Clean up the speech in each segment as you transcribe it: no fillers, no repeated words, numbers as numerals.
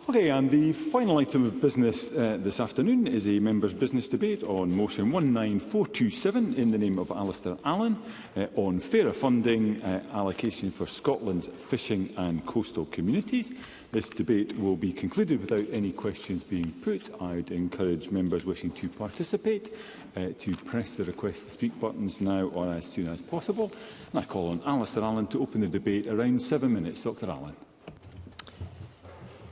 Okay, and the final item of business this afternoon is a members' business debate on motion 19427 in the name of Alistair Allen on fairer funding allocation for Scotland's fishing and coastal communities. This debate will be concluded without any questions being put. I would encourage members wishing to participate to press the request to speak buttons now or as soon as possible. And I call on Alistair Allen to open the debate. Around 7 minutes. Dr Allen.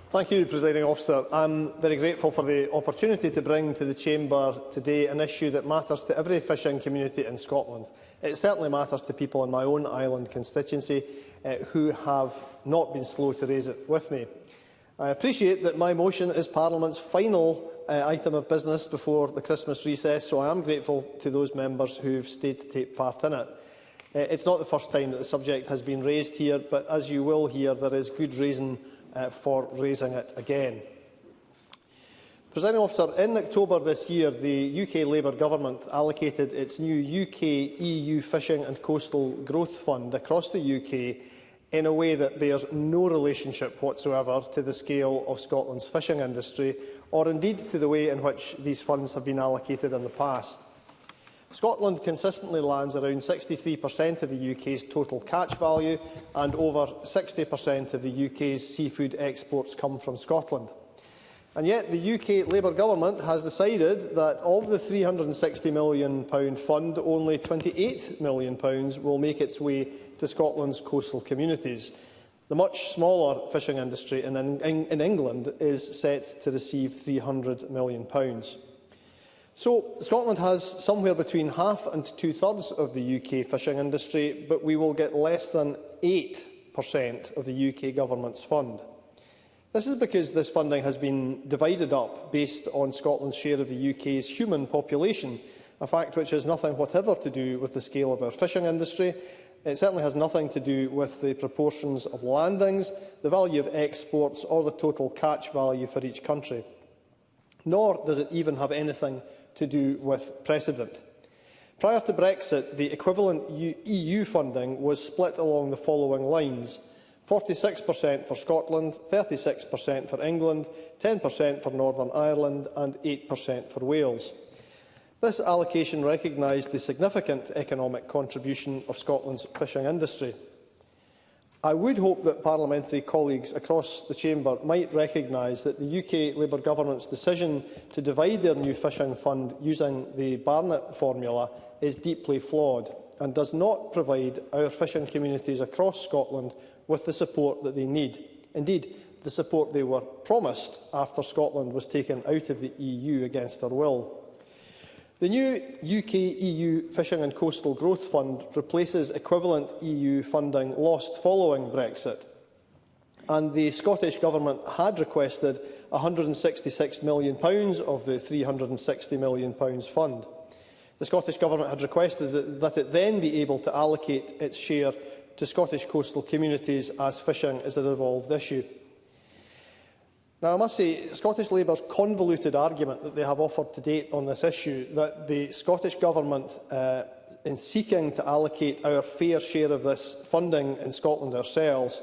Thank you, Presiding Officer. I am very grateful for the opportunity to bring to the Chamber today an issue that matters to every fishing community in Scotland. It certainly matters to people in my own island constituency who have not been slow to raise it with me. I appreciate that my motion is Parliament's final item of business before the Christmas recess, so I am grateful to those members who have stayed to take part in it. It's not the first time that the subject has been raised here, but as you will hear, there is good reason for raising it again. Presiding Officer, in October this year, the UK Labour Government allocated its new UK-EU Fishing and Coastal Growth Fund across the UK in a way that bears no relationship whatsoever to the scale of Scotland's fishing industry, or indeed to the way in which these funds have been allocated in the past. Scotland consistently lands around 63% of the UK's total catch value, and over 60% of the UK's seafood exports come from Scotland. And yet the UK Labour Government has decided that of the £360 million fund, only £28 million will make its way to Scotland's coastal communities. The much smaller fishing industry in England is set to receive £300 million. So, Scotland has somewhere between half and two-thirds of the UK fishing industry, but we will get less than 8% of the UK Government's fund. This is because this funding has been divided up based on Scotland's share of the UK's human population, a fact which has nothing whatever to do with the scale of our fishing industry. It certainly has nothing to do with the proportions of landings, the value of exports, or the total catch value for each country. Nor does it even have anything to do with precedent. Prior to Brexit, the equivalent EU funding was split along the following lines: 46% for Scotland, 36% for England, 10% for Northern Ireland and 8% for Wales. This allocation recognised the significant economic contribution of Scotland's fishing industry. I would hope that parliamentary colleagues across the Chamber might recognise that the UK Labour Government's decision to divide their new fishing fund using the Barnett formula is deeply flawed and does not provide our fishing communities across Scotland with the support that they need. Indeed, the support they were promised after Scotland was taken out of the EU against their will. The new UK-EU Fishing and Coastal Growth Fund replaces equivalent EU funding lost following Brexit, and the Scottish Government had requested £166 million of the £360 million fund. The Scottish Government had requested that it then be able to allocate its share to Scottish coastal communities as fishing is an evolved issue. Now, I must say, Scottish Labour's convoluted argument that they have offered to date on this issue, that the Scottish Government, in seeking to allocate our fair share of this funding in Scotland ourselves,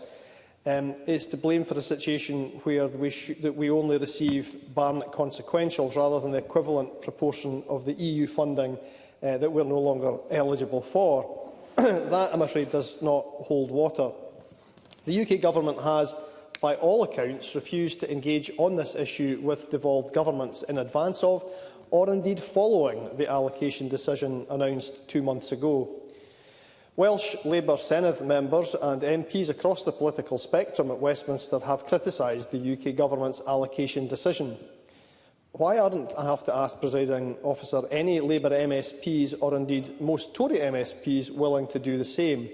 is to blame for a situation where we only receive Barnett consequentials rather than the equivalent proportion of the EU funding that we are no longer eligible for. That, I'm afraid, does not hold water. The UK Government has, by all accounts, refused to engage on this issue with devolved governments in advance of, or indeed following, the allocation decision announced 2 months ago. Welsh Labour Senedd members and MPs across the political spectrum at Westminster have criticised the UK Government's allocation decision. Why aren't, I have to ask, Presiding Officer, any Labour MSPs, or indeed most Tory MSPs, willing to do the same?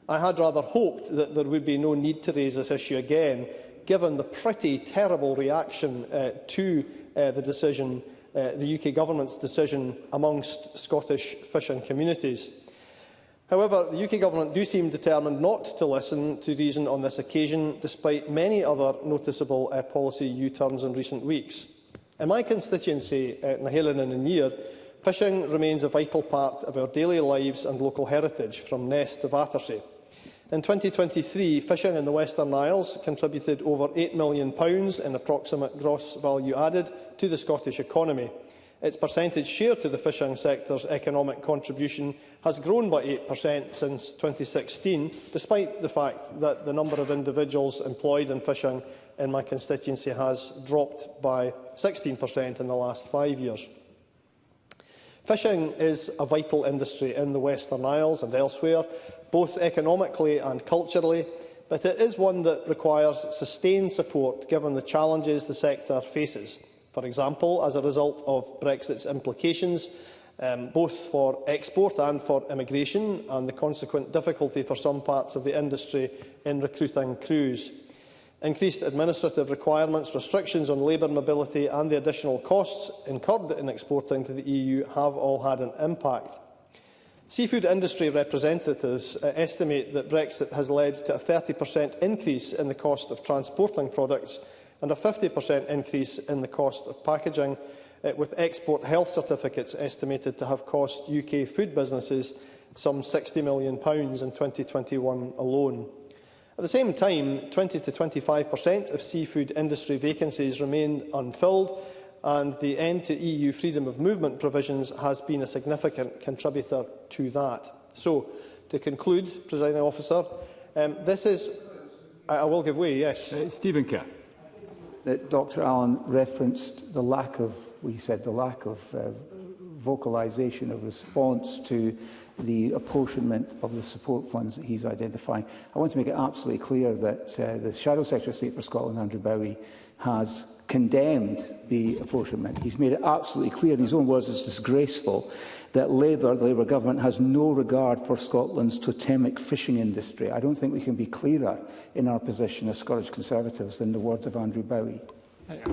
I had rather hoped that there would be no need to raise this issue again, given the pretty terrible reaction to the decision, the UK Government's decision amongst Scottish fishing communities. However, the UK Government do seem determined not to listen to reason on this occasion, despite many other noticeable policy U-turns in recent weeks. In my constituency, Nahelin and Anir, fishing remains a vital part of our daily lives and local heritage, from Ness to Battersea. In 2023, fishing in the Western Isles contributed over £8 million in approximate gross value added to the Scottish economy. Its percentage share to the fishing sector's economic contribution has grown by 8% since 2016, despite the fact that the number of individuals employed in fishing in my constituency has dropped by 16% in the last 5 years. Fishing is a vital industry in the Western Isles and elsewhere, both economically and culturally, but it is one that requires sustained support given the challenges the sector faces. For example, as a result of Brexit's implications, both for export and for immigration, and the consequent difficulty for some parts of the industry in recruiting crews. Increased administrative requirements, restrictions on labour mobility and the additional costs incurred in exporting to the EU have all had an impact. Seafood industry representatives estimate that Brexit has led to a 30% increase in the cost of transporting products and a 50% increase in the cost of packaging, with export health certificates estimated to have cost UK food businesses some £60 million in 2021 alone. At the same time, 20 to 25% of seafood industry vacancies remain unfilled, and the end to EU freedom of movement provisions has been a significant contributor to that. So, to conclude, Presiding Officer, this is... I will give way, yes. Stephen Kerr. That Dr Allen referenced the lack of, vocalisation of response to the apportionment of the support funds that he's identifying. I want to make it absolutely clear that the Shadow Secretary of State for Scotland, Andrew Bowie, has condemned the apportionment. He's made it absolutely clear in his own words it's disgraceful that the Labour government has no regard for Scotland's totemic fishing industry. I don't think we can be clearer in our position as Scottish Conservatives than the words of Andrew Bowie.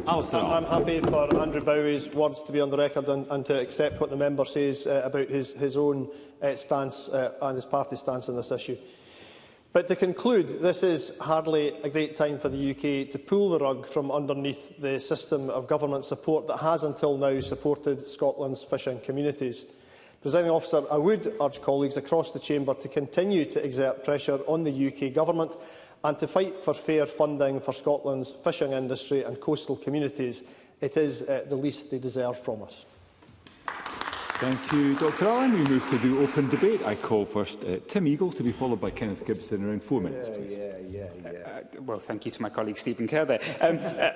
I'm happy for Andrew Bowie's words to be on the record and to accept what the member says about his own stance and his party's stance on this issue. But to conclude, this is hardly a great time for the UK to pull the rug from underneath the system of government support that has until now supported Scotland's fishing communities. Presiding Officer, I would urge colleagues across the chamber to continue to exert pressure on the UK Government and to fight for fair funding for Scotland's fishing industry and coastal communities. It is the least they deserve from us. Thank you, Dr Allen. We move to the open debate. I call first Tim Eagle, to be followed by Kenneth Gibson. Around 4 minutes, please. Well, thank you to my colleague Stephen Kerr there.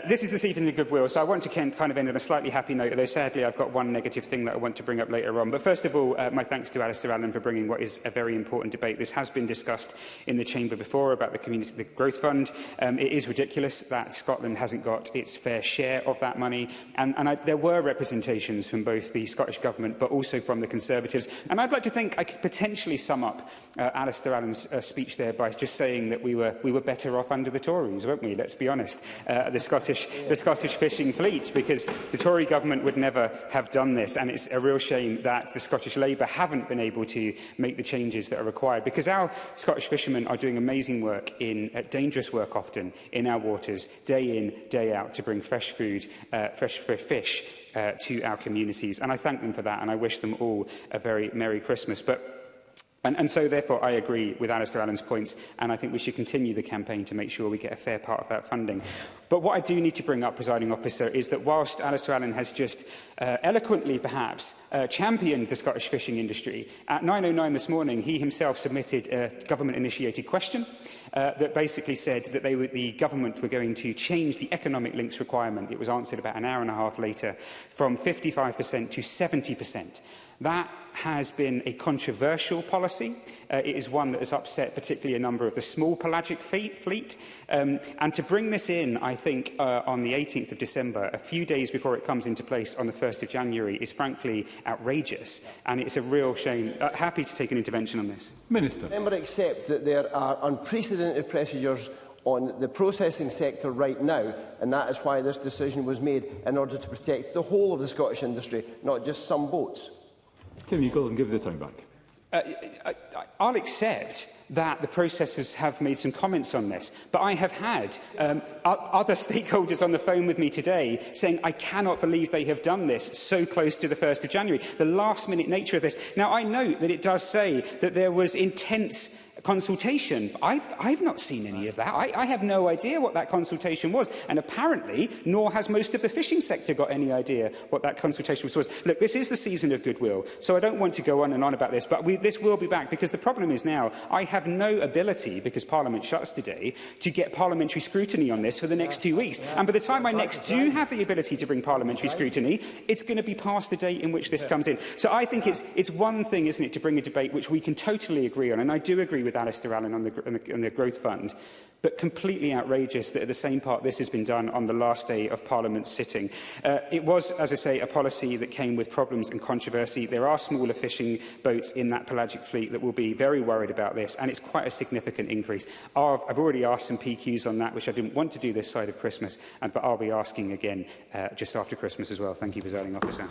This is this evening of goodwill, so I want to kind of end on a slightly happy note, although sadly I've got one negative thing that I want to bring up later on. But first of all, my thanks to Alistair Allen for bringing what is a very important debate. This has been discussed in the Chamber before about the Growth Fund. It is ridiculous that Scotland hasn't got its fair share of that money, and there were representations from both the Scottish Government but also from the Conservatives. And I'd like to think I could potentially sum up Alistair Allen's speech there by just saying that we were better off under the Tories, weren't we? Let's be honest. The Scottish fishing fleet, because the Tory government would never have done this, and it's a real shame that the Scottish Labour haven't been able to make the changes that are required, because our Scottish fishermen are doing amazing work, dangerous work often, in our waters, day in, day out, to bring fresh food, fresh fish to our communities. And I thank them for that, and I wish them all a very Merry Christmas. And so, therefore, I agree with Alistair Allen's points, and I think we should continue the campaign to make sure we get a fair part of that funding. But what I do need to bring up, Presiding Officer, is that whilst Alistair Allen has just eloquently, perhaps, championed the Scottish fishing industry, at 9:09 this morning, he himself submitted a government-initiated question that basically said that the government were going to change the economic links requirement. It was answered about an hour and a half later, from 55% to 70%. That has been a controversial policy. It is one that has upset particularly a number of the small pelagic fleet. And to bring this in, I think, on the 18th of December, a few days before it comes into place on the 1st of January, is frankly outrageous. And it's a real shame. Happy to take an intervention on this. Minister. Member accept that there are unprecedented pressures on the processing sector right now, and that is why this decision was made, in order to protect the whole of the Scottish industry, not just some boats. Tim Eagle, and give the time back. I'll accept that the processors have made some comments on this, but I have had other stakeholders on the phone with me today saying, I cannot believe they have done this so close to the 1st of January. The last-minute nature of this. Now, I note that it does say that there was intense consultation. I've not seen any of that. I have no idea what that consultation was. And apparently, nor has most of the fishing sector got any idea what that consultation was. Look, this is the season of goodwill, so I don't want to go on and on about this, but this will be back, because the problem is now I have no ability, because Parliament shuts today, to get parliamentary scrutiny on this for the next 2 weeks. And by the time I next do have the ability to bring parliamentary scrutiny, it's going to be past the date in which this comes in. So I think it's one thing, isn't it, to bring a debate which we can totally agree on, and I do agree with Alistair Allen on the Growth Fund, but completely outrageous that at the same part this has been done on the last day of Parliament's sitting. It was, as I say, a policy that came with problems and controversy. There are smaller fishing boats in that pelagic fleet that will be very worried about this, and it's quite a significant increase. I've already asked some PQs on that, which I didn't want to do this side of Christmas, but I'll be asking again just after Christmas as well. Thank you, Presiding Officer.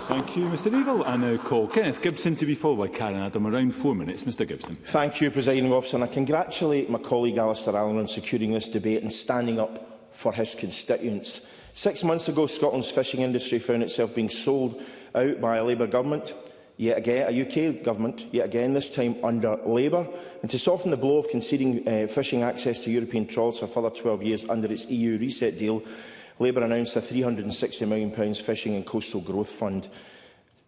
Thank you, Mr Neville. I now call Kenneth Gibson to be followed by Karen Adam. Around 4 minutes. Mr Gibson. Thank you, Presiding Officer. And I congratulate my colleague Alistair Allen on securing this debate and standing up for his constituents. 6 months ago, Scotland's fishing industry found itself being sold out by a Labour government, yet again, a UK government, yet again, this time under Labour. And to soften the blow of conceding fishing access to European trawls for a further 12 years under its EU reset deal, Labour announced a £360 million fishing and coastal growth fund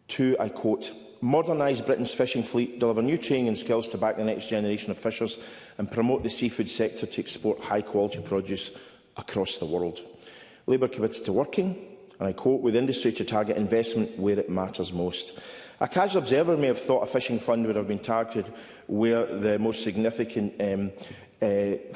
to, I quote, modernise Britain's fishing fleet, deliver new training and skills to back the next generation of fishers and promote the seafood sector to export high-quality produce across the world. Labour committed to working, and I quote, with industry to target investment where it matters most. A casual observer may have thought a fishing fund would have been targeted where the most significant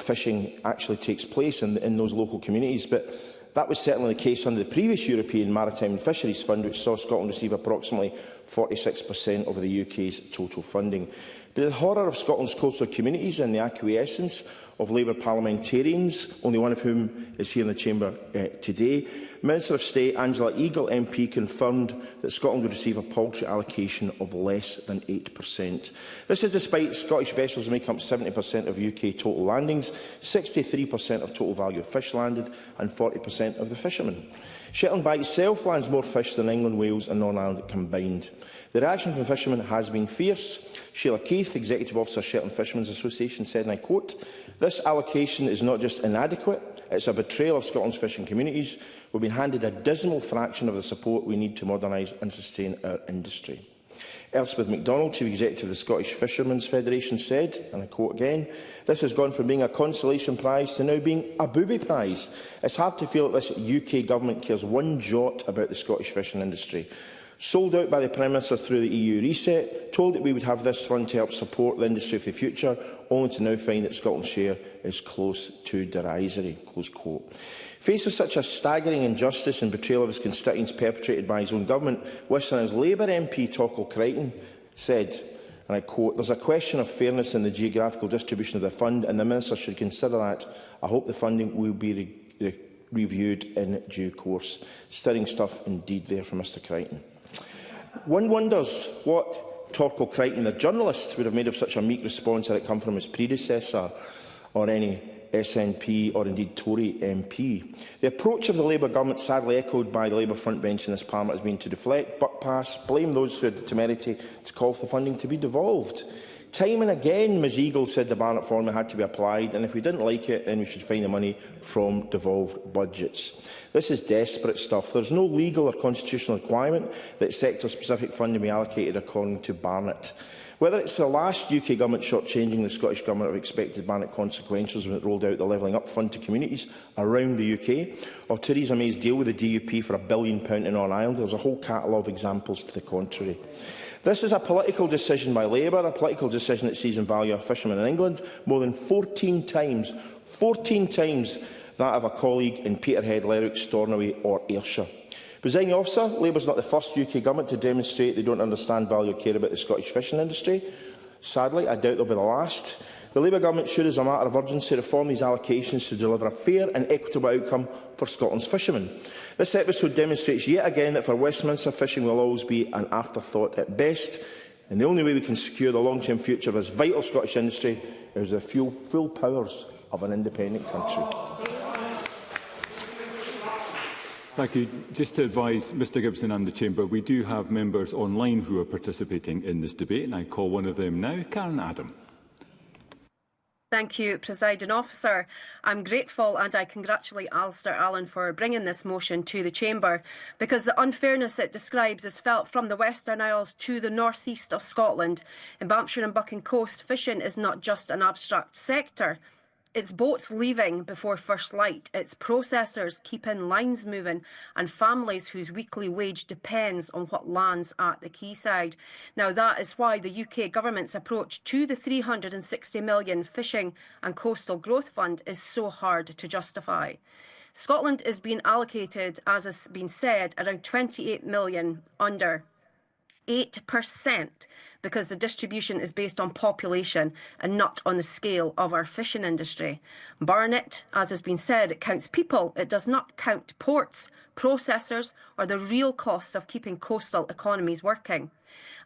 fishing actually takes place in those local communities, but that was certainly the case under the previous European Maritime and Fisheries Fund, which saw Scotland receive approximately 46% of the UK's total funding. But the horror of Scotland's coastal communities and the acquiescence of Labour parliamentarians, only one of whom is here in the chamber today, Minister of State Angela Eagle MP confirmed that Scotland would receive a paltry allocation of less than 8%. This is despite Scottish vessels make up 70% of UK total landings, 63% of total value of fish landed and 40% of the fishermen. Shetland by itself lands more fish than England, Wales and Northern Ireland combined. The reaction from fishermen has been fierce. Sheila Keith, Executive Officer, Shetland Fishermen's Association, said, and I quote, "This allocation is not just inadequate, it's a betrayal of Scotland's fishing communities. We've been handed a dismal fraction of the support we need to modernise and sustain our industry." Elspeth MacDonald, Chief Executive of the Scottish Fishermen's Federation, said, and I quote again, "This has gone from being a consolation prize to now being a booby prize. It's hard to feel that this UK government cares one jot about the Scottish fishing industry. Sold out by the Prime Minister through the EU reset, told that we would have this fund to help support the industry for the future, only to now find that Scotland's share is close to derisory." Close quote. Faced with such a staggering injustice and betrayal of his constituents perpetrated by his own government, Western's Labour MP Torquil Crichton said, and I quote, "There's a question of fairness in the geographical distribution of the fund, and the Minister should consider that. I hope the funding will be reviewed in due course." Stirring stuff indeed there from Mr Crichton. One wonders what Torquil Crichton, the journalist, would have made of such a meek response had it come from his predecessor or any SNP or indeed Tory MP. The approach of the Labour government, sadly echoed by the Labour front bench in this Parliament, has been to deflect, buck pass, blame those who had the temerity to call for the funding to be devolved. Time and again, Ms Eagle said the Barnett formula had to be applied, and if we didn't like it, then we should find the money from devolved budgets. This is desperate stuff. There is no legal or constitutional requirement that sector-specific funding be allocated according to Barnett. Whether it's the last UK government shortchanging the Scottish Government of expected Barnett consequences when it rolled out the Levelling Up Fund to communities around the UK, or Theresa May's deal with the DUP for £1 billion in Northern Ireland, there's a whole catalogue of examples to the contrary. This is a political decision by Labour, a political decision that sees in value a fisherman in England more than 14 times that of a colleague in Peterhead, Lerwick, Stornoway or Ayrshire. Presiding Officer, Labour is not the first UK government to demonstrate they don't understand, value or care about the Scottish fishing industry. Sadly, I doubt they'll be the last. The Labour government should, as a matter of urgency, reform these allocations to deliver a fair and equitable outcome for Scotland's fishermen. This episode demonstrates yet again that for Westminster, fishing will always be an afterthought at best, and the only way we can secure the long-term future of this vital Scottish industry is the full powers of an independent country. Thank you. Just to advise Mr Gibson and the Chamber, we do have members online who are participating in this debate, and I call one of them now, Karen Adam. Thank you, Presiding Officer. I'm grateful and I congratulate Alistair Allen for bringing this motion to the Chamber, because the unfairness it describes is felt from the Western Isles to the north east of Scotland. In Banffshire and Buchan Coast, fishing is not just an abstract sector. It's boats leaving before first light, it's processors keeping lines moving, and families whose weekly wage depends on what lands at the quayside. Now, that is why the UK Government's approach to the £360 million Fishing and Coastal Growth Fund is so hard to justify. Scotland is being allocated, as has been said, around 28 million under 8%, because the distribution is based on population and not on the scale of our fishing industry. Barnet, as has been said, it counts people, it does not count ports, processors, or the real costs of keeping coastal economies working.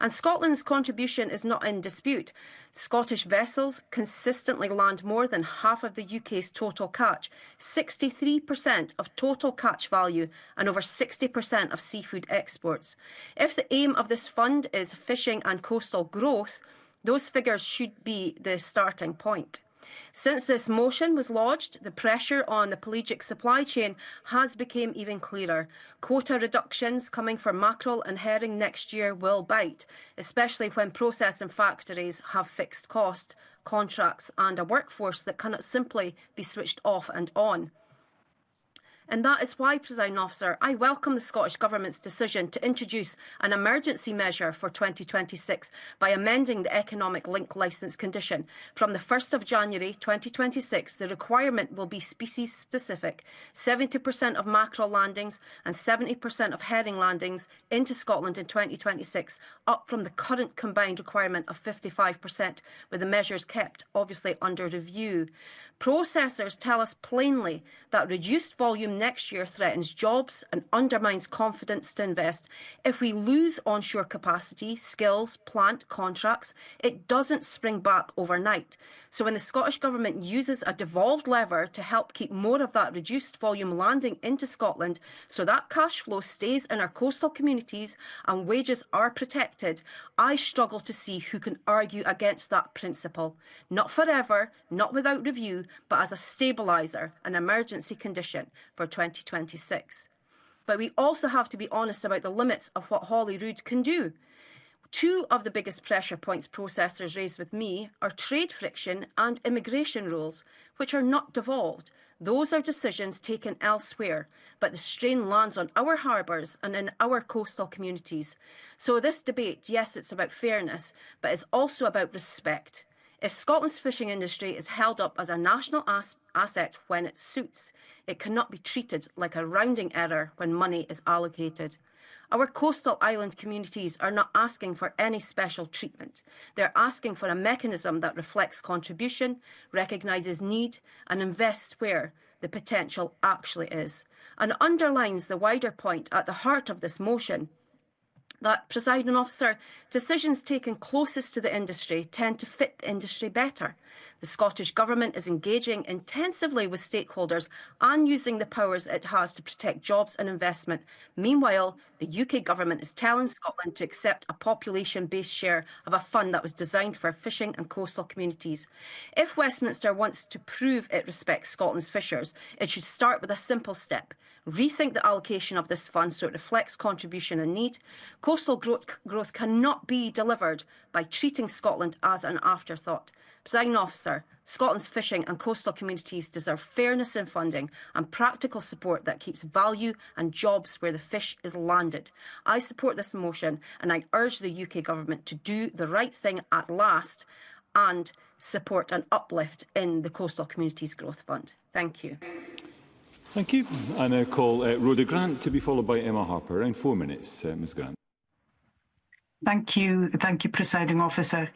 And Scotland's contribution is not in dispute. Scottish vessels consistently land more than half of the UK's total catch, 63% of total catch value and over 60% of seafood exports. If the aim of this fund is fishing and coastal growth, those figures should be the starting point. Since this motion was lodged, the pressure on the pelagic supply chain has become even clearer. Quota reductions coming for mackerel and herring next year will bite, especially when processing factories have fixed cost, contracts and a workforce that cannot simply be switched off and on. And that is why, Presiding Officer, I welcome the Scottish Government's decision to introduce an emergency measure for 2026 by amending the economic link licence condition. From the 1st of January 2026, the requirement will be species specific. 70% of mackerel landings and 70% of herring landings into Scotland in 2026, up from the current combined requirement of 55%, with the measures kept obviously under review. Processors tell us plainly that reduced volume next year threatens jobs and undermines confidence to invest. If we lose onshore capacity, skills, plant, contracts, it doesn't spring back overnight. So when the Scottish Government uses a devolved lever to help keep more of that reduced volume landing into Scotland so that cash flow stays in our coastal communities and wages are protected, I struggle to see who can argue against that principle. Not forever, not without review, but as a stabiliser, an emergency condition for 2026. But we also have to be honest about the limits of what Holyrood can do. Two of the biggest pressure points processors raise with me are trade friction and immigration rules, which are not devolved. Those are decisions taken elsewhere, but the strain lands on our harbours and in our coastal communities. So this debate, yes, it's about fairness, but it's also about respect. If Scotland's fishing industry is held up as a national asset when it suits, it cannot be treated like a rounding error when money is allocated. Our coastal island communities are not asking for any special treatment. They're asking for a mechanism that reflects contribution, recognises need and invests where the potential actually is, and underlines the wider point at the heart of this motion, that, Presiding Officer, decisions taken closest to the industry tend to fit the industry better. The Scottish Government is engaging intensively with stakeholders and using the powers it has to protect jobs and investment. Meanwhile, the UK Government is telling Scotland to accept a population-based share of a fund that was designed for fishing and coastal communities. If Westminster wants to prove it respects Scotland's fishers, it should start with a simple step. Rethink the allocation of this fund so it reflects contribution and need. Coastal growth cannot be delivered by treating Scotland as an afterthought. Presiding Officer, Scotland's fishing and coastal communities deserve fairness in funding and practical support that keeps value and jobs where the fish is landed. I support this motion and I urge the UK Government to do the right thing at last and support an uplift in the Coastal Communities Growth Fund. Thank you. Thank you. I now call Rhoda Grant to be followed by Emma Harper. Around 4 minutes, Ms Grant. Thank you, Presiding Officer.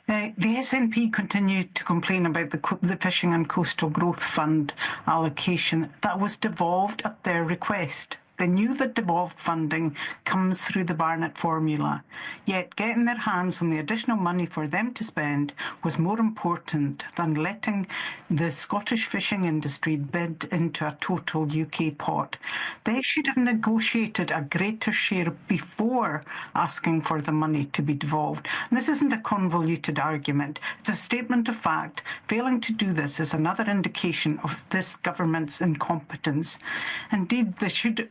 The SNP continued to complain about the Fishing and Coastal Growth Fund allocation that was devolved at their request. They knew that devolved funding comes through the Barnett formula, yet getting their hands on the additional money for them to spend was more important than letting the Scottish fishing industry bid into a total UK pot. They should have negotiated a greater share before asking for the money to be devolved. And this isn't a convoluted argument. It's a statement of fact. Failing to do this is another indication of this government's incompetence. Indeed,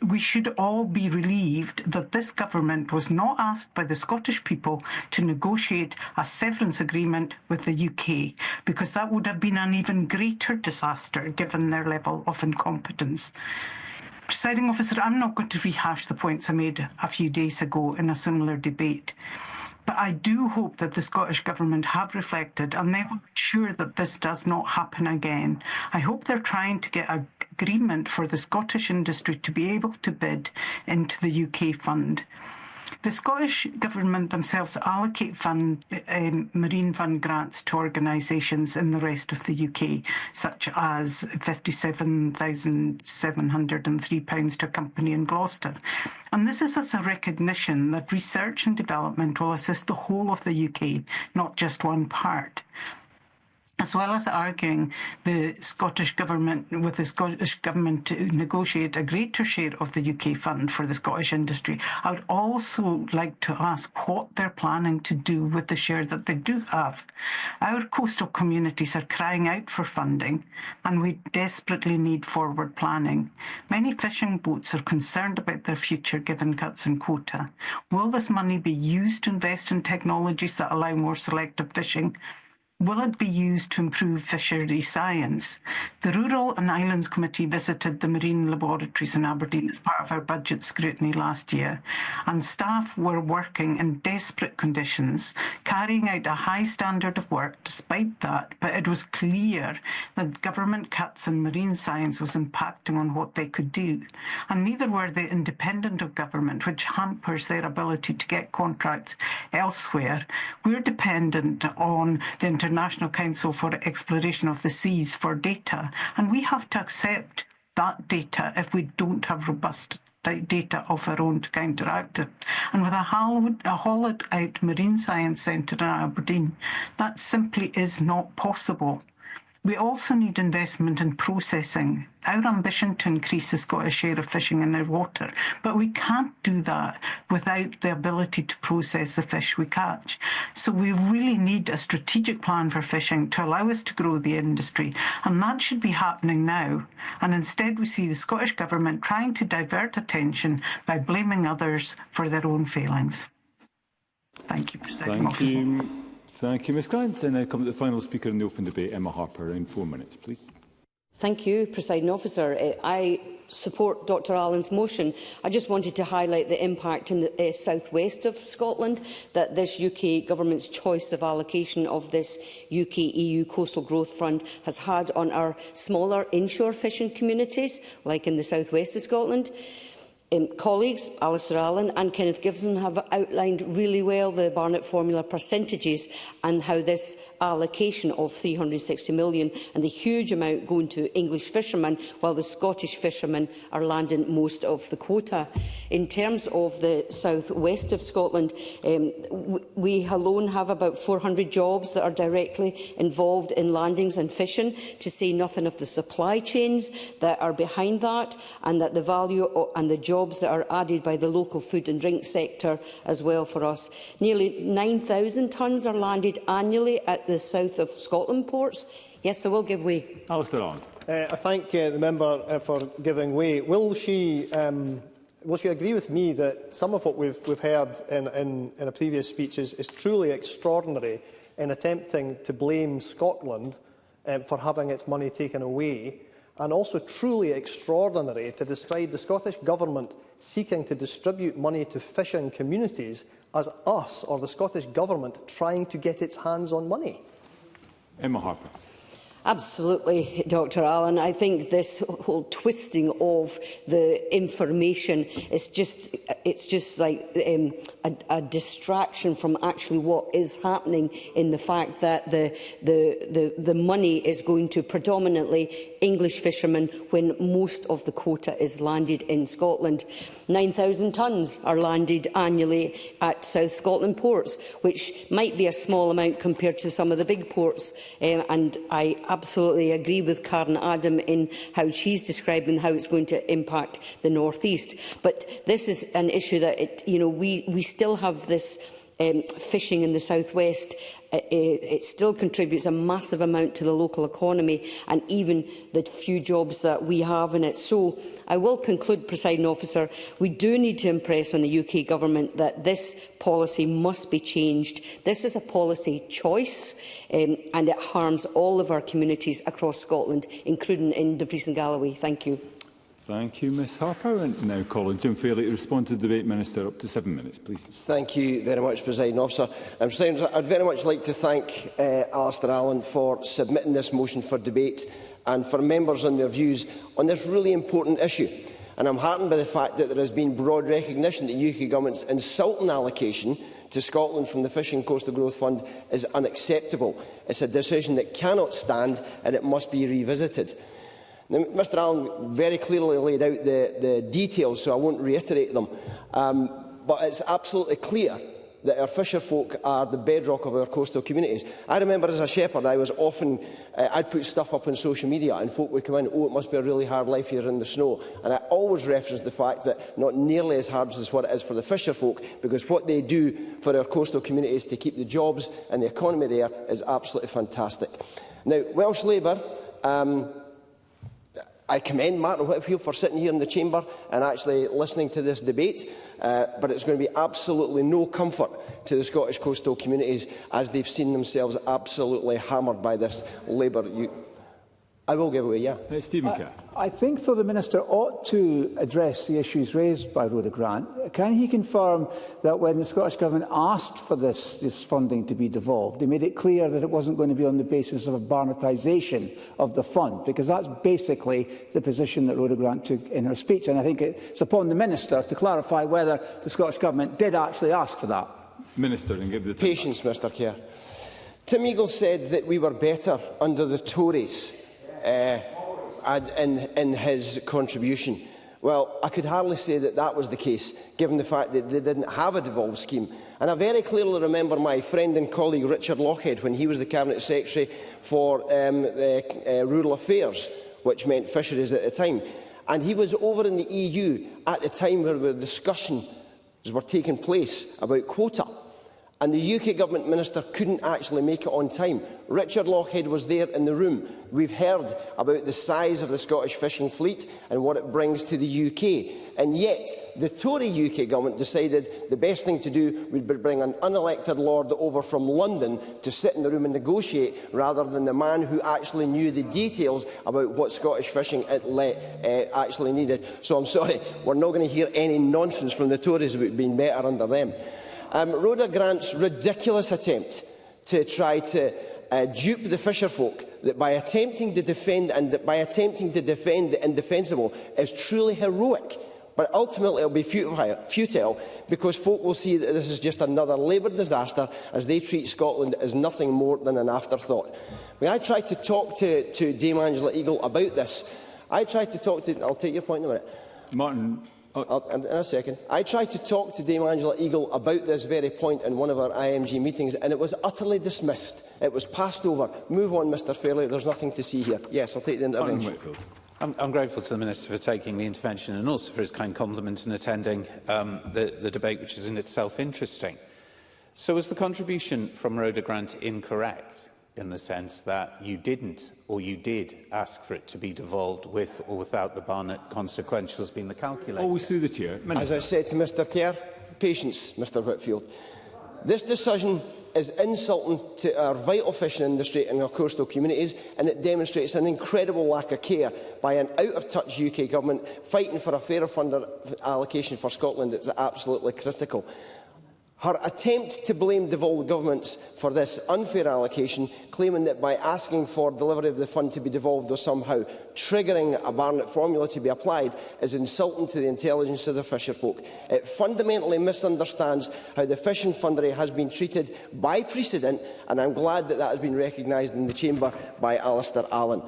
we should all be relieved that this government was not asked by the Scottish people to negotiate a severance agreement with the UK, because that would have been an even greater disaster given their level of incompetence. Presiding officer, I'm not going to rehash the points I made a few days ago in a similar debate. But I do hope that the Scottish Government have reflected and they will ensure that this does not happen again. I hope they're trying to get an agreement for the Scottish industry to be able to bid into the UK fund. The Scottish Government themselves allocate marine fund grants to organisations in the rest of the UK, such as £57,703 to a company in Gloucester. And this is as a recognition that research and development will assist the whole of the UK, not just one part. As well as arguing the Scottish Government to negotiate a greater share of the UK fund for the Scottish industry, I would also like to ask what they're planning to do with the share that they do have. Our coastal communities are crying out for funding, and we desperately need forward planning. Many fishing boats are concerned about their future given cuts in quota. Will this money be used to invest in technologies that allow more selective fishing? Will it be used to improve fishery science? The Rural and Islands Committee visited the marine laboratories in Aberdeen as part of our budget scrutiny last year, and staff were working in desperate conditions, carrying out a high standard of work despite that, but it was clear that government cuts in marine science was impacting on what they could do. And neither were they independent of government, which hampers their ability to get contracts elsewhere. We're dependent on the International Council for Exploration of the Seas for data, and we have to accept that data if we don't have robust data of our own to counteract it. And with a hollowed-out marine science centre in Aberdeen, that simply is not possible. We also need investment in processing. Our ambition to increase the Scottish share of fishing in our water, but we can't do that without the ability to process the fish we catch. So we really need a strategic plan for fishing to allow us to grow the industry, and that should be happening now. And instead we see the Scottish Government trying to divert attention by blaming others for their own failings. Thank you, Presiding Officer. Thank you, Ms Grant. And I come to the final speaker in the open debate, Emma Harper, in 4 minutes, please. Thank you, Presiding Officer. I support Dr Allen's motion. I just wanted to highlight the impact in the south-west of Scotland that this UK Government's choice of allocation of this UK EU Coastal Growth Fund has had on our smaller inshore fishing communities, like in the south-west of Scotland. Colleagues Alistair Allen and Kenneth Gibson have outlined really well the Barnett formula percentages and how this allocation of £360 million and the huge amount going to English fishermen, while the Scottish fishermen are landing most of the quota. In terms of the south-west of Scotland, we alone have about 400 jobs that are directly involved in landings and fishing, to say nothing of the supply chains that are behind that, and that the value and the jobs that are added by the local food and drink sector as well for us. Nearly 9,000 tonnes are landed annually at the south of Scotland ports. Yes, I will give way. Alistair Allen. I thank the member for giving way. Will she agree with me that some of what we've heard in a previous speech is truly extraordinary in attempting to blame Scotland for having its money taken away, and also truly extraordinary to describe the Scottish Government seeking to distribute money to fishing communities as us, or the Scottish Government, trying to get its hands on money? Emma Harper. Absolutely, Dr Allen. I think this whole twisting of the information is just like a a distraction from actually what is happening, in the fact that the money is going to predominantly English fishermen when most of the quota is landed in Scotland. 9,000 tonnes are landed annually at South Scotland ports, which might be a small amount compared to some of the big ports. And I absolutely agree with Karen Adam in how she's describing how it's going to impact the North East. But this is an issue that we still have this fishing in the South West. It still contributes a massive amount to the local economy and even the few jobs that we have in it. So I will conclude, Presiding Officer, we do need to impress on the UK Government that this policy must be changed. This is a policy choice and it harms all of our communities across Scotland, including in Dumfries and Galloway. Thank you. Thank you, Ms Harper. And now calling Jim Fairley to respond to the debate. Minister, up to 7 minutes, please. Thank you very much, Presiding Officer. I'd very much like to thank Alistair Allen for submitting this motion for debate and for members on their views on this really important issue. And I'm heartened by the fact that there has been broad recognition that UK Government's insulting allocation to Scotland from the Fishing Coastal Growth Fund is unacceptable. It's a decision that cannot stand and it must be revisited. Now, Mr Allen very clearly laid out the details, so I won't reiterate them. But it's absolutely clear that our fisher folk are the bedrock of our coastal communities. I remember as a shepherd, I was often, I'd put stuff up on social media and folk would come in, oh, it must be a really hard life here in the snow. And I always reference the fact that not nearly as hard as what it is for the fisher folk, because what they do for our coastal communities to keep the jobs and the economy there is absolutely fantastic. Now, Welsh Labour, I commend Martin Whitfield for sitting here in the chamber and actually listening to this debate, but it's going to be absolutely no comfort to the Scottish coastal communities as they've seen themselves absolutely hammered by this Labour. I will give away, yeah. Stephen Kerr. I think, though, the Minister ought to address the issues raised by Rhoda Grant. Can he confirm that when the Scottish Government asked for this funding to be devolved, they made it clear that it wasn't going to be on the basis of a Barnettisation of the fund? Because that's basically the position that Rhoda Grant took in her speech. And I think it's upon the Minister to clarify whether the Scottish Government did actually ask for that. Minister, and give the time. Patience, Mr Kerr. Tim Eagle said that we were better under the Tories. In his contribution. Well, I could hardly say that that was the case, given the fact that they didn't have a devolved scheme. And I very clearly remember my friend and colleague Richard Lochhead, when he was the Cabinet Secretary for Rural Affairs, which meant fisheries at the time. And he was over in the EU at the time where the discussions were taking place about quota. And the UK Government Minister couldn't actually make it on time. Richard Lochhead was there in the room. We've heard about the size of the Scottish fishing fleet and what it brings to the UK. And yet, the Tory UK Government decided the best thing to do would be bring an unelected Lord over from London to sit in the room and negotiate, rather than the man who actually knew the details about what Scottish fishing actually needed. So I'm sorry, we're not going to hear any nonsense from the Tories about being better under them. Rhoda Grant's ridiculous attempt to try to dupe the fisherfolk, that by attempting to defend the indefensible is truly heroic, but ultimately it will be futile, because folk will see that this is just another Labour disaster as they treat Scotland as nothing more than an afterthought. When I tried to talk to Dame Angela Eagle about this, I'll take your point in a minute. Martin. In a second. I tried to talk to Dame Angela Eagle about this very point in one of our IMG meetings, and it was utterly dismissed. It was passed over. Move on, Mr Fairley. There's nothing to see here. Yes, I'll take the intervention. I'm grateful to the Minister for taking the intervention and also for his kind compliment and attending the debate, which is in itself interesting. So was the contribution from Rhoda Grant incorrect, in the sense that you didn't, or you did, ask for it to be devolved with or without the Barnett consequentials being the calculator? Always through the chair. As I said to Mr Kerr, patience, Mr Whitfield. This decision is insulting to our vital fishing industry and our coastal communities, and it demonstrates an incredible lack of care by an out-of-touch UK Government fighting for a fairer fund allocation for Scotland. It's absolutely critical. Her attempt to blame devolved governments for this unfair allocation, claiming that by asking for delivery of the fund to be devolved was somehow triggering a Barnett formula to be applied, is insulting to the intelligence of the fisher folk. It fundamentally misunderstands how the fishing fundery has been treated by precedent, and I'm glad that that has been recognised in the chamber by Alistair Allen.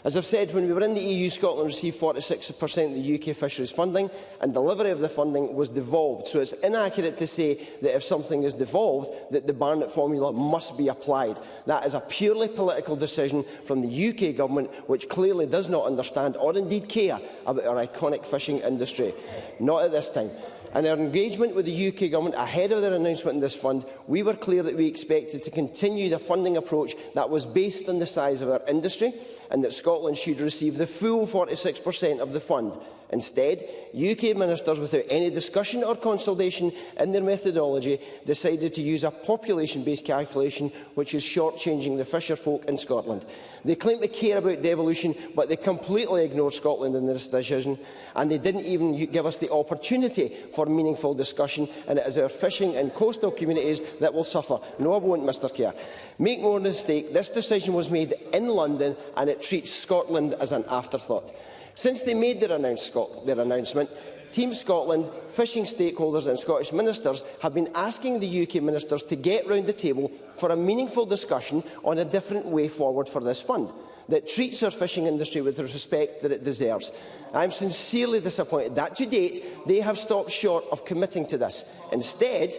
As I've said, when we were in the EU, Scotland received 46% of the UK fisheries funding, and delivery of the funding was devolved. So it's inaccurate to say that if something is devolved, that the Barnett formula must be applied. That is a purely political decision from the UK government, which clearly does not understand or indeed care about our iconic fishing industry. Not at this time. In our engagement with the UK Government ahead of their announcement in this fund, we were clear that we expected to continue the funding approach that was based on the size of our industry, and that Scotland should receive the full 46% of the fund. Instead, UK ministers, without any discussion or consultation in their methodology, decided to use a population-based calculation which is shortchanging the fisher folk in Scotland. They claim to care about devolution, but they completely ignored Scotland in this decision, and they didn't even give us the opportunity for meaningful discussion, and it is our fishing and coastal communities that will suffer. No, I won't, Mr Kerr. Make no mistake, this decision was made in London, and it treats Scotland as an afterthought. Since they made their announcement, Team Scotland, fishing stakeholders and Scottish ministers have been asking the UK ministers to get round the table for a meaningful discussion on a different way forward for this fund that treats our fishing industry with the respect that it deserves. I am sincerely disappointed that, to date, they have stopped short of committing to this. Instead,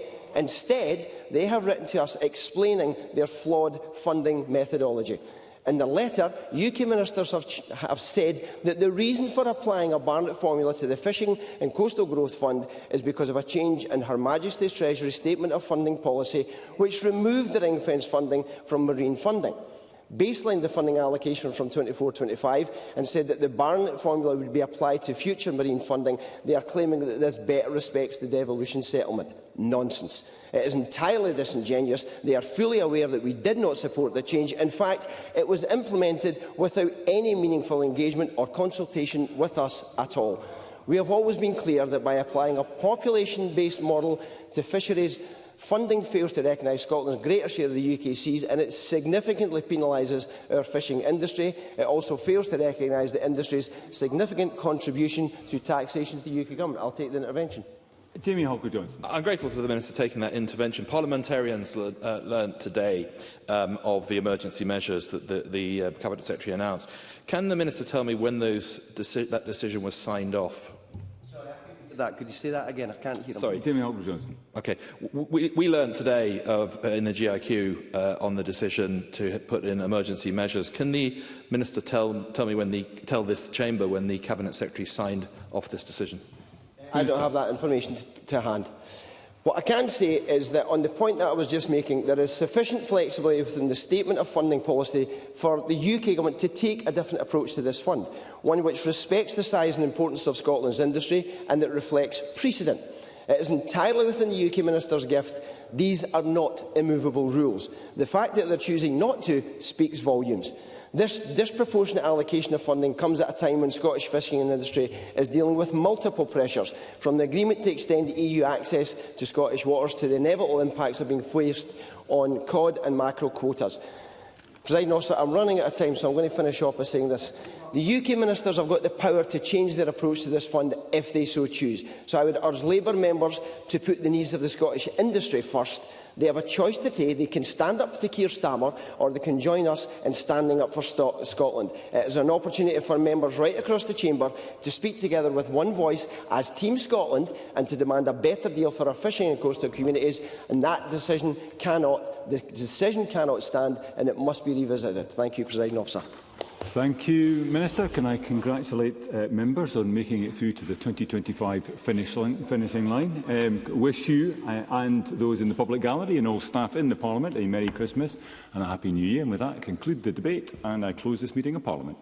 they have written to us explaining their flawed funding methodology. In the letter, UK ministers have said that the reason for applying a Barnett formula to the Fishing and Coastal Growth Fund is because of a change in Her Majesty's Treasury Statement of Funding Policy, which removed the ring-fence funding from marine funding, baselined the funding allocation from 24-25 and said that the Barnett formula would be applied to future marine funding. They are claiming that this better respects the devolution settlement. Nonsense. It is entirely disingenuous. They are fully aware that we did not support the change. In fact, it was implemented without any meaningful engagement or consultation with us at all. We have always been clear that by applying a population-based model to fisheries, funding fails to recognise Scotland's greater share of the UK seas, and it significantly penalises our fishing industry. It also fails to recognise the industry's significant contribution through taxation to the UK Government. I'll take the intervention. Jamie Halker-Johnson. I'm grateful for the Minister taking that intervention. Parliamentarians learnt today of the emergency measures that the Cabinet Secretary announced. Can the Minister tell me when that decision was signed off? Could you say that again? I can't hear him. Sorry. Jamie Halker-Johnson. Okay. We learned today in the GIQ on the decision to put in emergency measures. Can the Minister tell this chamber when the Cabinet Secretary signed off this decision? I don't have that information to hand. What I can say is that on the point that I was just making, there is sufficient flexibility within the Statement of Funding Policy for the UK Government to take a different approach to this fund, one which respects the size and importance of Scotland's industry and that reflects precedent. It is entirely within the UK Minister's gift. These are not immovable rules. The fact that they're choosing not to speaks volumes. This disproportionate allocation of funding comes at a time when Scottish fishing industry is dealing with multiple pressures, from the agreement to extend EU access to Scottish waters to the inevitable impacts of being placed on cod and mackerel quotas. Presiding Officer, I'm running out of time, so I'm going to finish off by saying this. The UK ministers have got the power to change their approach to this fund if they so choose. So I would urge Labour members to put the needs of the Scottish industry first. They have a choice to take. They can stand up to Keir Starmer, or they can join us in standing up for Scotland. It is an opportunity for members right across the chamber to speak together with one voice as Team Scotland and to demand a better deal for our fishing and coastal communities. And that decision cannot stand, and it must be revisited. Thank you, Presiding Officer. Thank you, Minister. Can I congratulate members on making it through to the 2025 finishing line. Wish you and those in the public gallery and all staff in the Parliament a Merry Christmas and a Happy New Year. And with that, I conclude the debate and I close this meeting of Parliament.